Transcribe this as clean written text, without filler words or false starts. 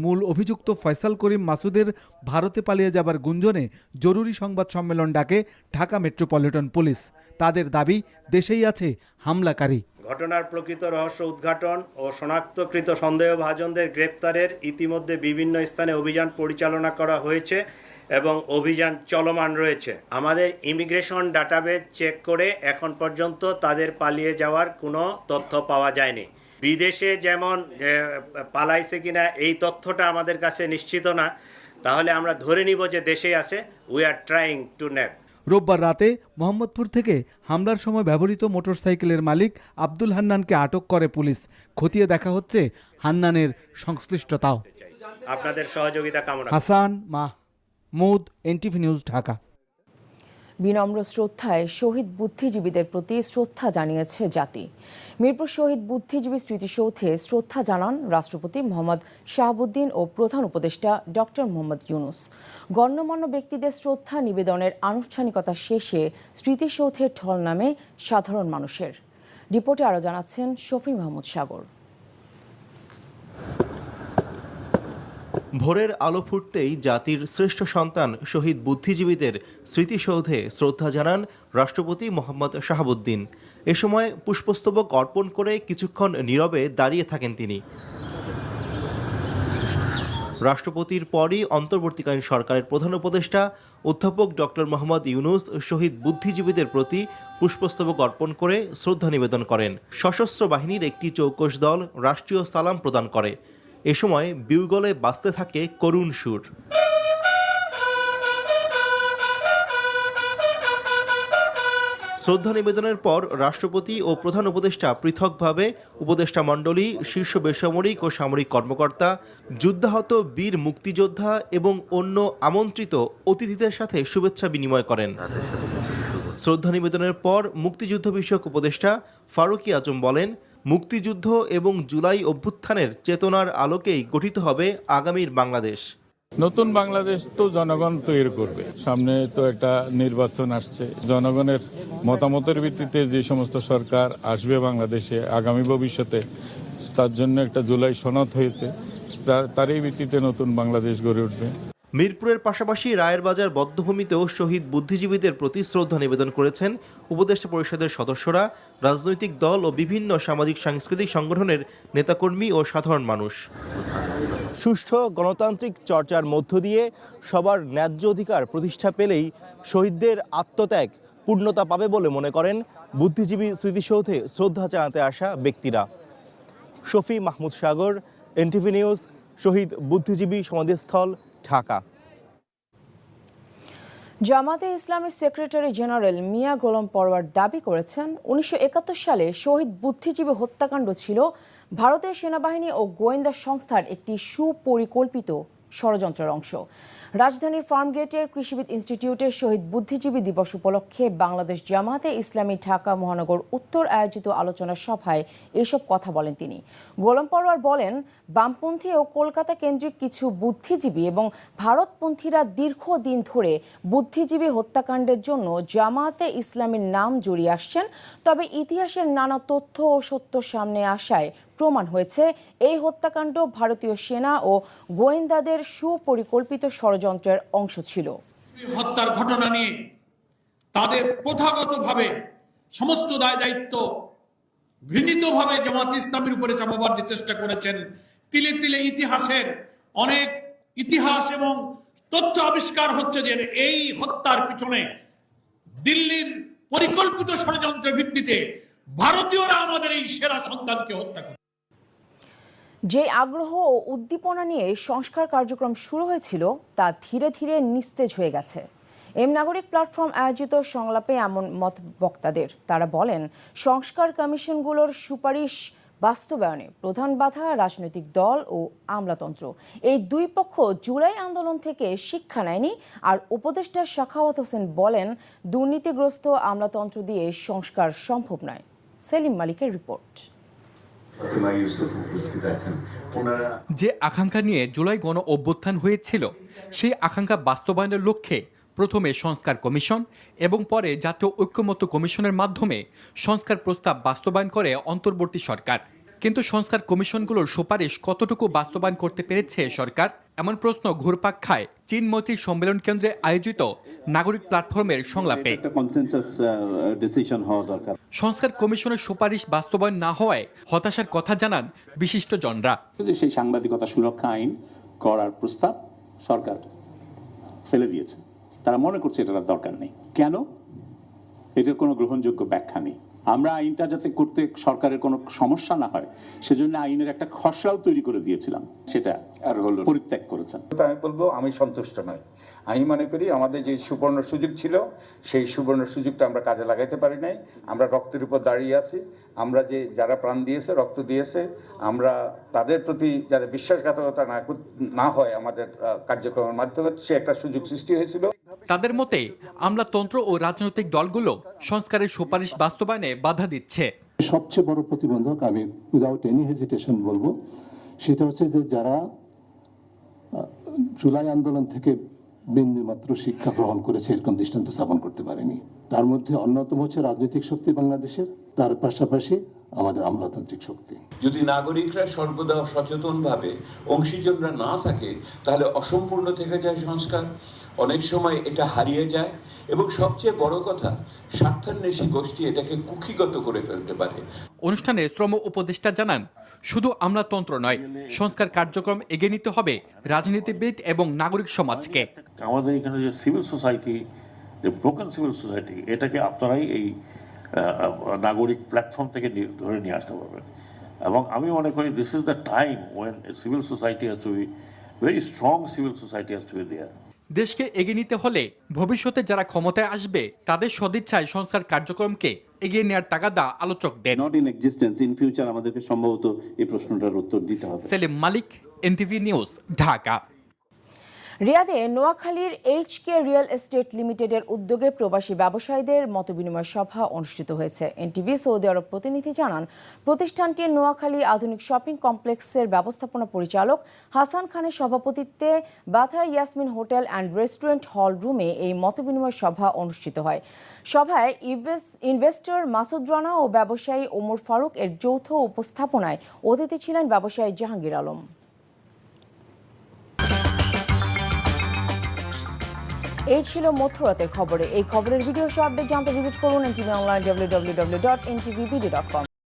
মূল অভিযুক্ত ফয়সাল করিম মাসুদের ভারতে পালিয়ে যাবার গুঞ্জনে জরুরি সংবাদ সম্মেলন ডাকে ঢাকা মেট্রোপলিটন পুলিশ। তাদের দাবি, দেশেই আছে হামলাকারী। ঘটনার প্রকৃত রহস্য উদ্ঘাটন ও শনাক্তকৃত সন্দেহভাজনদের গ্রেপ্তারের ইতিমধ্যে বিভিন্ন স্থানে অভিযান পরিচালনা করা হয়েছে এবং অভিযান চলমান রয়েছে। আমাদের ইমিগ্রেশন ডাটাবেজ চেক করে এখন পর্যন্ত তাদের পালিয়ে যাওয়ার কোনো তথ্য পাওয়া যায়নি। বিদেশে যেমন পালাইছে কিনা এই তথ্যটা আমাদের কাছে নিশ্চিত না, তাহলে আমরা ধরে নিব যে দেশেই আছে। We are trying to nap. রোববার রাতে মোহাম্মদপুর থেকে হামলার সময় ব্যবহৃত মোটরসাইকেলের মালিক আব্দুল হান্নানকে আটক করে পুলিশ। খতিয়ে দেখা হচ্ছে হান্নানের সংশ্লিষ্টতাও। আপনাদের সহযোগিতা কামনা। Hasan Mahmud, NTV news, Dhaka. বিনম্র শ্রদ্ধায় শহীদ বুদ্ধিজীবীদের প্রতি শ্রদ্ধা জানিয়েছে জাতি। মিরপুর শহীদ বুদ্ধিজীবী স্মৃতিসৌধে শ্রদ্ধা জানান রাষ্ট্রপতি মোহাম্মদ শাহাবুদ্দিন ও প্রধান উপদেষ্টা ডক্টর মোহাম্মদ ইউনূস। গণ্যমান্য ব্যক্তিদের শ্রদ্ধা নিবেদনের আনুষ্ঠানিকতা শেষে স্মৃতিসৌধের ঢল নামে সাধারণ মানুষের। রিপোর্টে আরও জানাচ্ছেন শফি মাহমুদ সাগর। ভোরের আলো ফুটতেই জাতির শ্রেষ্ঠ সন্তান শহীদ বুদ্ধিজীবীদের স্মৃতিসৌধে শ্রদ্ধা জানান রাষ্ট্রপতি মোহাম্মদ শাহাবুদ্দিন। এ সময় পুষ্পস্তবক অর্পণ করে কিছুক্ষণ নীরবে দাঁড়িয়ে থাকেন তিনি। রাষ্ট্রপতির পরই অন্তর্বর্তীকালীন সরকারের প্রধান উপদেষ্টা অধ্যাপক ডক্টর মোহাম্মদ ইউনূস শহীদ বুদ্ধিজীবীদের প্রতি পুষ্পস্তবক অর্পণ করে শ্রদ্ধা নিবেদন করেন। সশস্ত্র বাহিনীর একটি চৌকস দল রাষ্ট্রীয় সালাম প্রদান করে। এ সময় বিউগলে বাজতে থাকে করুণ সুর। শ্রদ্ধা নিবেদনের পর রাষ্ট্রপতি ও প্রধান উপদেষ্টা পৃথকভাবে উপদেষ্টা মণ্ডলী, শীর্ষ বেসামরিক ও সামরিক কর্মকর্তা, যুদ্ধাহত বীর মুক্তিযোদ্ধা এবং অন্য আমন্ত্রিত অতিথিদের সাথে শুভেচ্ছা বিনিময় করেন। শ্রদ্ধা নিবেদনের পর মুক্তিযুদ্ধ বিষয়ক উপদেষ্টা ফারুকী আজম বলেন, মুক্তিযুদ্ধ এবং জুলাই অভ্যুত্থানের চেতনার আলোকেই গঠিত হবে আগামীর বাংলাদেশ। নতুন বাংলাদেশ তো জনগণ তৈরি করবে। সামনে তো একটা নির্বাচন আসছে। জনগণের মতামতের ভিত্তিতে যে সমস্ত সরকার আসবে বাংলাদেশে আগামী ভবিষ্যতে, তার জন্য একটা জুলাই সনদ হয়েছে, তারই ভিত্তিতে নতুন বাংলাদেশ গড়ে উঠবে। মিরপুরের পাশাপাশি রায়ের বাজার বধ্যভূমিতেও শহীদ বুদ্ধিজীবীদের প্রতি শ্রদ্ধা নিবেদন করেছেন উপদেষ্টা পরিষদের সদস্যরা, রাজনৈতিক দল ও বিভিন্ন সামাজিক সাংস্কৃতিক সংগঠনের নেতাকর্মী ও সাধারণ মানুষ। সুষ্ঠু গণতান্ত্রিক চর্চার মধ্য দিয়ে সবার ন্যায্য অধিকার প্রতিষ্ঠা পেলেই শহীদদের আত্মত্যাগ পূর্ণতা পাবে বলে মনে করেন বুদ্ধিজীবী স্মৃতিসৌধে শ্রদ্ধা জানাতে আসা ব্যক্তিরা। শফি মাহমুদ সাগর, এনটিভি নিউজ, শহীদ বুদ্ধিজীবী সমাধিস্থল, ঢাকা। জামাতে ইসলামীর সেক্রেটারি জেনারেল মিয়া গোলাম পরওয়ার দাবি করেছেন 1971 সালে শহীদ বুদ্ধিজীবী হত্যাকাণ্ড ছিল ভারতের সেনাবাহিনী ও গোয়েন্দা সংস্থার একটি সুপরিকল্পিত ষড়যন্ত্রের অংশ। রাজধানীর ফার্মগেটের কৃষিবিদ ইনস্টিটিউটের শহীদ বুদ্ধিজীবী দিবস উপলক্ষে বাংলাদেশ জামাতে ইসলামী ঢাকা মহানগর উত্তর আয়োজিত আলোচনা সভায় এসব কথা বলেন তিনি। গোলাম পরওয়ার বলেন, বামপন্থী ও কলকাতা কেন্দ্রিক কিছু বুদ্ধিজীবী এবং ভারতপন্থীরা দীর্ঘদিন ধরে বুদ্ধিজীবী হত্যাকাণ্ডের জন্য জামাতে ইসলামীর নাম জড়িয়ে আসছেন। তবে ইতিহাসের নানা তথ্য ও সত্য সামনে আসায় প্রমাণ হয়েছে এই হত্যাকাণ্ড ভারতীয় সেনা ও গোয়েন্দাদের সুপরিকল্পিত ষড়যন্ত্রের অংশ ছিল। হত্যার ঘটনা নিয়ে তাদের প্রথাগতভাবে সমস্ত দায় দায়িত্ব ঘৃণিতভাবে জামাত ইসলামের উপরে চাপাবার চেষ্টা করেছেন। তিলে তিলে ইতিহাসের অনেক ইতিহাস এবং তথ্য আবিষ্কার হচ্ছে যে এই হত্যার পিছনে দিল্লির পরিকল্পিত ষড়যন্ত্রের ভিত্তিতে ভারতীয়রা আমাদের এই সেরা সন্তানকে হত্যা করে। যে আগ্রহ ও উদ্দীপনা নিয়ে সংস্কার কার্যক্রম শুরু হয়েছিল তা ধীরে ধীরে নিস্তেজ হয়ে গেছে। এম নাগরিক প্ল্যাটফর্ম আয়োজিত সংলাপে এমন মত বক্তাদের। তারা বলেন, সংস্কার কমিশনগুলোর সুপারিশ বাস্তবায়নে প্রধান বাধা রাজনৈতিক দল ও আমলাতন্ত্র। এই দুই পক্ষ জুলাই আন্দোলন থেকে শিক্ষা নেয়নি। আর উপদেষ্টা সাখাওয়াত হোসেন বলেন, দুর্নীতিগ্রস্ত আমলাতন্ত্র দিয়ে সংস্কার সম্ভব নয়। সেলিম মালিকের রিপোর্ট। যে আকাঙ্ক্ষা নিয়ে জুলাই গণ অভ্যুত্থান হয়েছিল, সেই আকাঙ্ক্ষা বাস্তবায়নের লক্ষ্যে প্রথমে সংস্কার কমিশন এবং পরে জাতীয় ঐক্যমত্য কমিশনের মাধ্যমে সংস্কার প্রস্তাব বাস্তবায়ন করে অন্তর্বর্তী সরকার। কিন্তু সংস্কার কমিশনগুলোর সুপারিশ কতটুকু বাস্তবায়ন করতে পেরেছে সরকার, এমন প্রশ্ন ঘুরপাক খায় চীন মৈত্রী সম্মেলন কেন্দ্রে আয়োজিত নাগরিক প্ল্যাটফর্মের সংলাপে। সংস্কার কমিশনের সুপারিশ বাস্তবায়ন না হওয়ায় হতাশার কথা জানান বিশিষ্টজনরা। সেই সাংবাদিকতা সুরক্ষা আইন করার প্রস্তাব সরকার ফেলে দিয়েছে, তারা মনে করছে এটার দরকার নেই। কেন? এটার কোনো গ্রহণযোগ্য ব্যাখ্যা নেই। আমরা আইনটা যাতে করতে সরকারের কোনো সমস্যা না হয় সেজন্য আইনের একটা খসড়াও তৈরি করে দিয়েছিলাম, সেটা আর হলো পরিত্যাগ করেছেন। আমি বলবো আমি সন্তুষ্ট নই। আমি মনে করি আমাদের যে সুবর্ণ সুযোগ ছিল সেই সুবর্ণ সুযোগটা আমরা কাজে লাগাইতে পারি নাই। আমরা রক্তের উপর দাঁড়িয়ে আছি। আমরা যারা প্রাণ দিয়েছে, রক্ত দিয়েছে, আমরা তাদের প্রতি যাতে বিশ্বাসঘাতকতা না হয় আমাদের কার্যক্রমের মাধ্যমে, সে একটা সুযোগ সৃষ্টি হয়েছিল। তাদের মতে আমলাতন্ত্র ও রাজনৈতিক দলগুলো সংস্কারের সুপারিশ বাস্তবায়নে বাধা দিচ্ছে। সবচেয়ে বড় প্রতিবন্ধক আমি উইদাউট এনি হেজিটেশন বলবো, সেটা হচ্ছে যে যারা জুলাই আন্দোলন থেকে বিন্দুমাত্র শিক্ষা গ্রহণ করেছে এরকম দৃষ্টান্ত স্থাপন করতে পারেনি। তার মধ্যে অন্যতম হচ্ছে রাজনৈতিক শক্তি বাংলাদেশের, তার পাশাপাশি আমাদের আমলাতান্ত্রিক শক্তি। যদি নাগরিকরা সর্বদা সচেতনভাবে অংশীজনরা না থাকে তাহলে অসম্পূর্ণ থেকে যায় সংস্কার, অনেক সময় এটা হারিয়ে যায় এবং সবচেয়ে বড় কথা স্বার্থান্বেষী গোষ্ঠী এটাকে কুক্ষিগত করে ফেলতে পারে। অনুষ্ঠানে শ্রম উপদেষ্টা জানান, শুধু আমলাতন্ত্র নয়, সংস্কার কার্যক্রম এগিয়ে নিতে হবে রাজনীতিবিদ এবং নাগরিক সমাজকে। আমাদের এখানে যে সিভিল সোসাইটি, যে ব্রোকেন সিভিল সোসাইটি, এটাকে আপনারাই এই নাগরিক প্ল্যাটফর্ম থেকে ধরে নিয়ে আসতে পারবেন। এবং আমি মনে করি this is the time when civil society has to be very strong, civil society has to be there. দেশকে এগিয়ে নিতে হলে ভবিষ্যতে যারা ক্ষমতায় আসবে তাদের সদিচ্ছায় সংস্কার কার্যক্রমকে এগিয়ে নেওয়ার তাগাদা আলোচক দেন। Not in existence, in future আমাদেরকে সম্ভবত এই প্রশ্নটার উত্তর দিতে হবে। Selim Malik, NTV news, Dhaka. রিয়াদে নোয়াখালীর এইচকে রিয়েল এস্টেট লিমিটেডের উদ্যোগে প্রবাসী ব্যবসায়ীদের মতবিনিময় সভা অনুষ্ঠিত হয়েছে। এনটিভি সৌদি আরব প্রতিনিধি জানান, প্রতিষ্ঠানটি নোয়াখালী আধুনিক শপিং কমপ্লেক্সের ব্যবস্থাপনা পরিচালক হাসান খানের সভাপতিত্বে বাথার ইয়াসমিন হোটেল অ্যান্ড রেস্টুরেন্ট হল রুমে এই মতবিনিময় সভা অনুষ্ঠিত হয়। সভায় ইনভেস্টর মাসুদ রানা ও ব্যবসায়ী ওমর ফারুক এর যৌথ উপস্থাপনায় অতিথি ছিলেন ব্যবসায়ী জাহাঙ্গীর আলম। এই ছিল মধ্যরাতের খবরে। এই খবরের ভিডিও আপডেট জানতে ভিজিট করুন NTV online www.ntvbd.com।